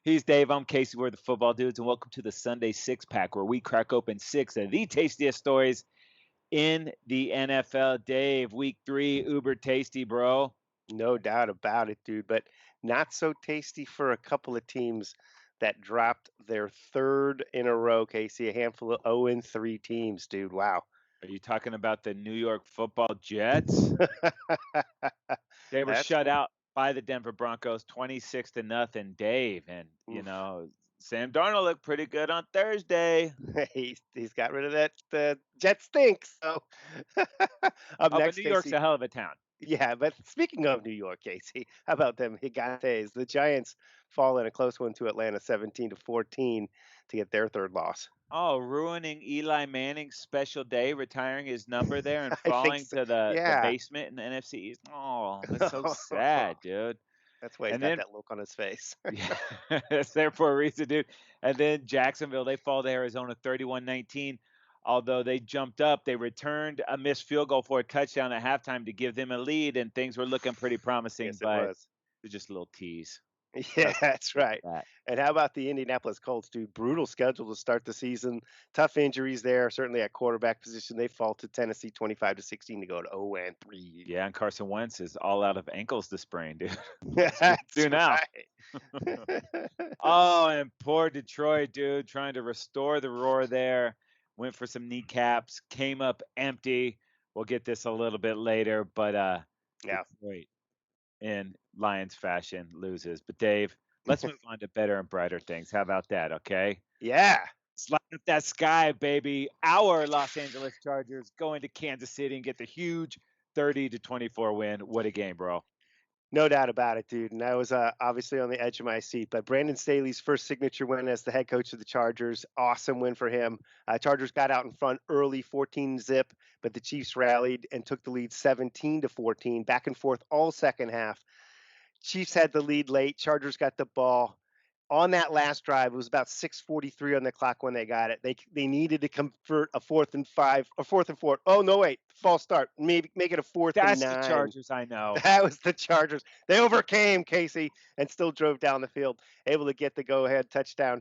He's Dave. I'm Casey. We're the football dudes, and welcome to the Sunday Six Pack, where we crack open six of the tastiest stories in the NFL. Dave, week 3, uber tasty, bro. No doubt about it, dude. But not so tasty for a couple of teams that dropped their third in a row, Casey. A handful of 0-3 teams, dude. Wow. Are you talking about the New York Football Jets? They were That's shut out by the Denver Broncos, 26 to nothing, Dave. And oof. Sam Darnold looked pretty good on Thursday. He's got rid of that jet stink. So up Oh, but next, New York's Casey. a hell of a town. Yeah, but speaking of New York, Casey, how about them Gigantes? The Giants fall in a close one to Atlanta, 17-14, to get their third loss. Oh, ruining Eli Manning's special day, retiring his number there and I think falling so. to the Yeah. basement in the NFC East. Oh, that's so sad, dude. That's why he's And got then, that look on his face. yeah, it's there for a reason, dude. And then Jacksonville, they fall to Arizona 31-19. Although they jumped up, they returned a missed field goal for a touchdown at halftime to give them a lead, and things were looking pretty promising, Yes, it but was. it was just a little tease. Yeah, Nothing that's like right. that. And how about the Indianapolis Colts, dude? Brutal schedule to start the season. Tough injuries there, certainly at quarterback position. They fall to Tennessee 25-16 to go to 0-3. Yeah, and Carson Wentz is all out of ankles to sprain, dude. What's he That's do now? right. Oh, and poor Detroit, dude, trying to restore the roar there. Went for some kneecaps, came up empty. We'll get this a little bit later, but Yeah. Detroit in Lions fashion loses. But Dave, let's move on to better and brighter things. How about that? Okay. Yeah. Slide up that sky, baby. Our Los Angeles Chargers going to Kansas City and get the huge 30-24 win. What a game, bro. No doubt about it, dude. And I was obviously on the edge of my seat. But Brandon Staley's first signature win as the head coach of the Chargers, awesome win for him. Chargers got out in front early, 14 zip, but the Chiefs rallied and took the lead 17-14, back and forth all second half. Chiefs had the lead late. Chargers got the ball. On that last drive, it was about 6:43 on the clock when they got it. They needed to convert a 4th and 5 or 4th and 4. Oh no, wait, false start. Maybe make it a 4th and 9. That's the Chargers, I know. That was the Chargers. They overcame Casey and still drove down the field, able to get the go-ahead touchdown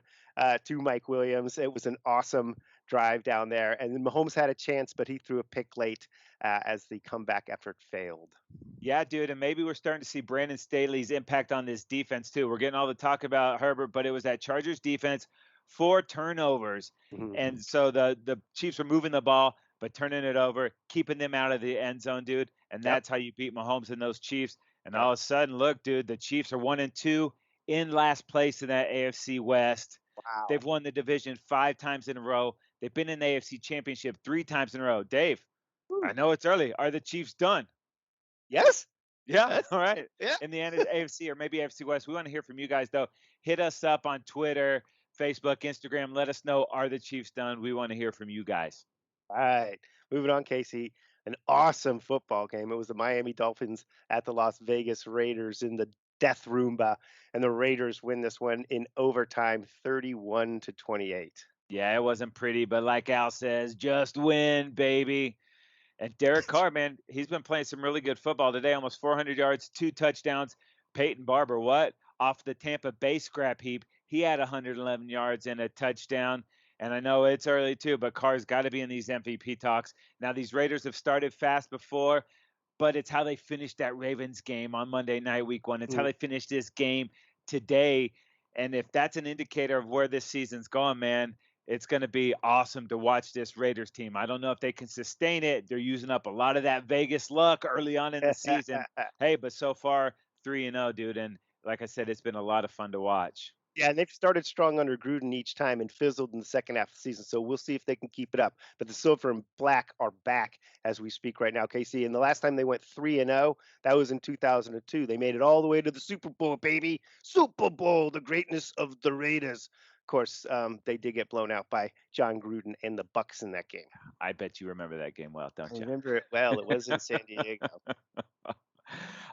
to Mike Williams. It was an awesome drive down there. And then Mahomes had a chance, but he threw a pick late as the comeback effort failed. Yeah, dude, and maybe we're starting to see Brandon Staley's impact on this defense too. We're getting all the talk about Herbert, but it was that Chargers defense, 4 turnovers, Mhm. and so the Chiefs were moving the ball but turning it over, keeping them out of the end zone, dude. And Yep. that's how you beat Mahomes and those Chiefs. And Yep. all of a sudden, look, dude, the Chiefs are 1-2 in last place in that AFC West. Wow. They've won the division 5 times in a row. They've been in the AFC Championship 3 times in a row. Dave, I Woo. know it's early. Are the Chiefs done? Yes. Yeah, That's all right. yeah. In the end of the AFC or maybe AFC West, we want to hear from you guys though. Hit us up on Twitter, Facebook, Instagram. Let us know, are the Chiefs done? We want to hear from you guys. All right. Moving on, Casey. An awesome football game. It was the Miami Dolphins at the Las Vegas Raiders in the Death Roomba, and the Raiders win this one in overtime, 31-28. Yeah, it wasn't pretty, but like Al says, just win, baby. And Derek Carr, man, he's been playing some really good football today. Almost 400 yards, 2 touchdowns. Peyton Barber, what? Off the Tampa Bay scrap heap, he had 111 yards and a touchdown. And I know it's early too, but Carr's got to be in these MVP talks. Now, these Raiders have started fast before, but it's how they finished that Ravens game on Monday night, week 1. It's how Mm. they finished this game today. And if that's an indicator of where this season's going, man, it's going to be awesome to watch this Raiders team. I don't know if they can sustain it. They're using up a lot of that Vegas luck early on in the season. Hey, but so far 3-0, dude. And like I said, it's been a lot of fun to watch. Yeah, and they've started strong under Gruden each time and fizzled in the second half of the season. So we'll see if they can keep it up. But the silver and black are back as we speak right now, Casey. And the last time they went 3-0, that was in 2002. They made it all the way to the Super Bowl, baby. Super Bowl, the greatness of the Raiders. Of course, they did get blown out by John Gruden and the BUCS in that game. I bet you remember that game well, I don't you? remember it well. It was in San Diego.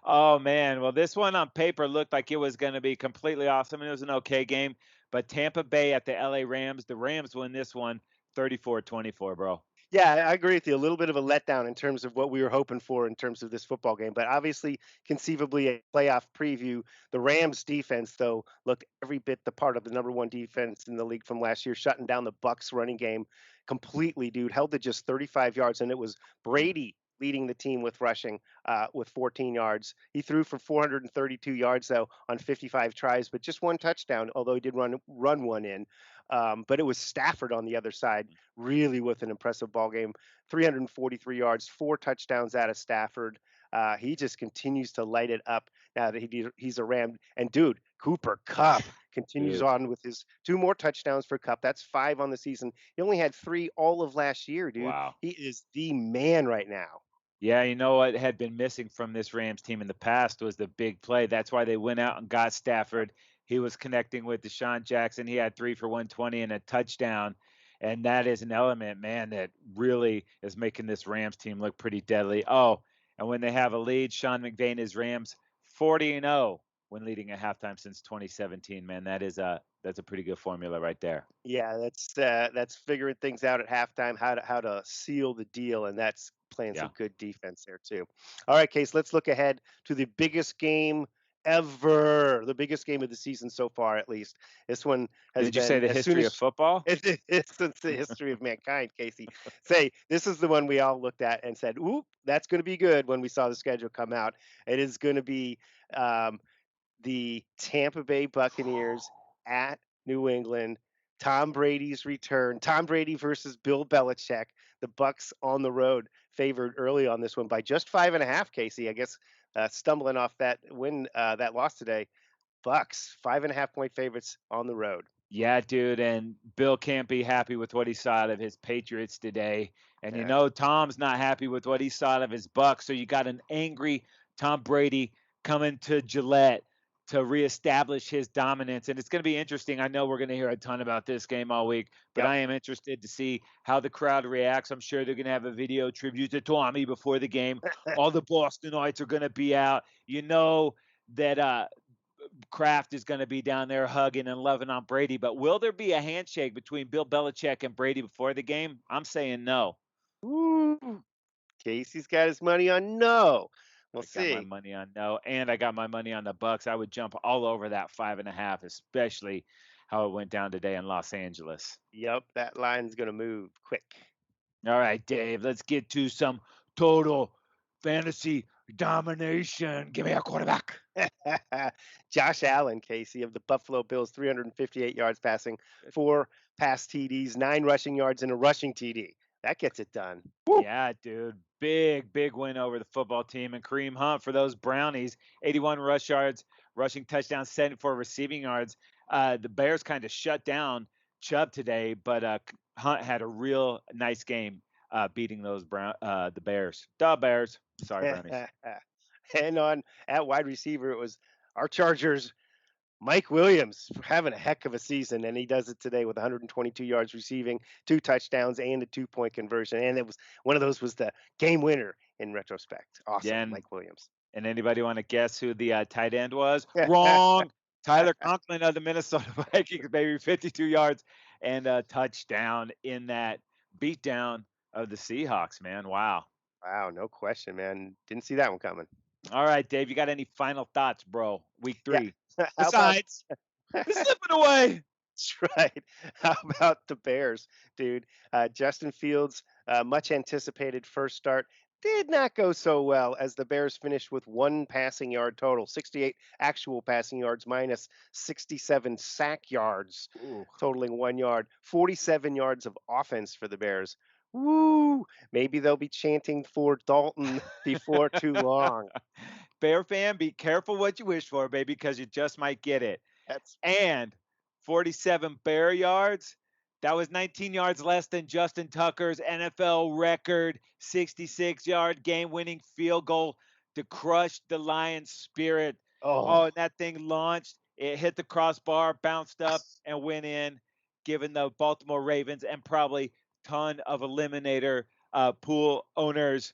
Oh man, well this one on paper looked like it was going to be completely awesome and it was an okay game, but Tampa Bay at the LA Rams, the Rams win this one 34-24, bro. Yeah, I agree with you. A little bit of a letdown in terms of what we were hoping for in terms of this football game, but obviously, conceivably a playoff preview. The Rams defense, though, looked every bit the part of the number one defense in the league from last year, shutting down the Bucks running game completely, dude. Held to just 35 yards, and it was Mm. Brady leading the team with rushing with 14 yards. He threw for 432 yards though on 55 tries, but just one touchdown. Although he did run one in, but it was Stafford on the other side really with an impressive ball game. 343 yards, 4 touchdowns out of Stafford. He just continues to light it up now that he's a Ram. And dude, Cooper Kupp continues Dude, on with his 2 more touchdowns for Kupp. That's 5 on the season. He only had 3 all of last year, dude. wow. He is the man right now. Yeah, you know what had been missing from this Rams team in the past was the big play. That's why they went out and got Stafford. He was connecting with Deshaun Jackson. He had 3 for 120 and a touchdown. And that is an element, man, that really is making this Rams team look pretty deadly. Oh, and when they have a lead, Sean McVay is Rams 40-0 when leading at halftime since 2017. Man, that's a pretty good formula right there. Yeah, that's figuring things out at halftime, how to seal the deal, and that's playing Yeah. some good defense there too. All right, Case, let's look ahead to the biggest game ever, the biggest game of the season so far, at least. This one has Did you say been the as soon history of as football? it's the history of mankind, Casey. Say this is the one we all looked at and said, "Oop, that's going to be good." When we saw the schedule come out, it is going to be um, the Tampa Bay Buccaneers at New England. Tom Brady's return. Tom Brady versus Bill Belichick. The Bucks on the road, favored early on this one by just 5.5. Casey, I guess, stumbling off that win, that loss today. Bucks 5.5 point favorites on the road. Yeah, dude, and Bill can't be happy with what he saw out of his Patriots today. And you Yeah. know, Tom's not happy with what he saw out of his Bucks. So you got an angry Tom Brady coming to Gillette to reestablish his dominance. And it's going to be interesting. I know we're going to hear a ton about this game all week, but Yep. I am interested to see how the crowd reacts. I'm sure they're going to have a video tribute to Tommy before the game. All the Bostonites are going to be out. You know that Kraft is going to be down there hugging and loving on Brady. But will there be a handshake between Bill Belichick and Brady before the game? I'm saying no. Ooh, Casey's got his money on no. We'll I got my see. money on no, and I got my money on the Bucks. I would jump all over that 5.5, especially how it went down today in Los Angeles. Yep, that line's gonna move quick. All right, Dave, let's get to some total fantasy domination. Give me a quarterback. Josh Allen, Casey, of the Buffalo Bills, 358 yards passing, 4 pass TDs, 9 rushing yards, and a rushing TD. That gets it done. Woo. Yeah, dude. Big, big win over the football team. And Kareem Hunt for those Brownies, 81 rush yards, rushing touchdowns, 74 receiving yards. The Bears kind of shut down Chubb today, but Hunt had a real nice game beating those the Bears. The Bears. Sorry, Brownies. And on at wide receiver, it was our Chargers. Mike Williams having a heck of a season, and he does it today with 122 yards receiving, 2 touchdowns, and a 2 point conversion. And it was one of those was the game winner in retrospect. Awesome, Yeah, Mike Williams. and anybody want to guess who the tight end was? Wrong. Tyler Conklin of the Minnesota Vikings, baby, 52 yards and a touchdown in that beatdown of the Seahawks, man. Wow. Wow, no question, man. Didn't see that one coming. All right, Dave, you got any final thoughts, bro? Week Yeah. 3. How about Besides, it's slipping away. that's right? How about the Bears, dude? Justin Fields, much anticipated first start, did not go so well as the Bears finished with 1 passing yard total, 68 actual passing yards minus 67 sack yards, Ooh. totaling 1 yard, 47 yards of offense for the Bears. Woo! Maybe they'll be chanting for Dalton before too long. Bear fan, be careful what you wish for, baby, because you just might get it. That's And 47 Bear yards. That was 19 yards less than Justin Tucker's NFL record 66-yard game-winning field goal to crush the Lions' spirit. Oh, oh, and that thing launched. It hit the crossbar, bounced up, and went in, giving the Baltimore Ravens and probably ton of eliminator pool owners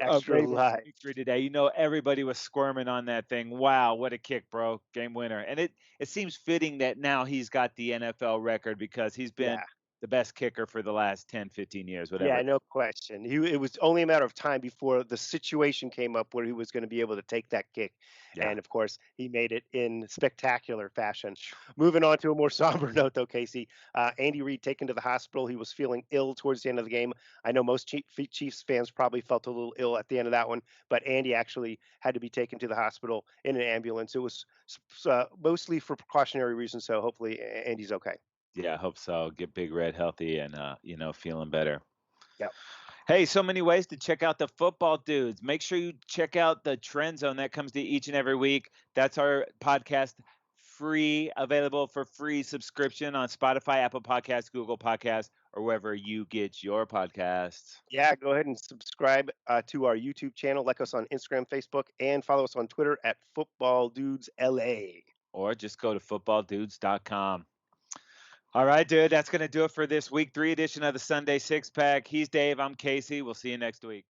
extra Ravens life. victory today. You know, everybody was squirming on that thing. Wow, what a kick, bro. Game winner. And it seems fitting that now he's got the NFL record because he's been Yeah. the best kicker for the last 10, 15 years, Yeah, whatever. no question. It was only a matter of time before the situation came up where he was going to be able to take that kick. Yeah. And of course, he made it in spectacular fashion. Moving on to a more somber note, though, Casey. Andy Reid taken to the hospital. He was feeling ill towards the end of the game. I know most Chiefs fans probably felt a little ill at the end of that one, but Andy actually had to be taken to the hospital in an ambulance. It was mostly for precautionary reasons, so hopefully Andy's okay. Yeah, I hope so. Get Big Red healthy and feeling better. Yep. Hey, so many ways to check out the football dudes. Make sure you check out the Trend Zone that comes to each and every week. That's our podcast, free, available for free subscription on Spotify, Apple Podcasts, Google Podcasts, or wherever you get your podcasts. Yeah, go ahead and subscribe to our YouTube channel. Like us on Instagram, Facebook, and follow us on Twitter at Football Dudes LA. Or just go to footballdudes.com. All right, dude, that's going to do it for this week 3 edition of the Sunday Six Pack. He's Dave. I'm Casey. We'll see you next week.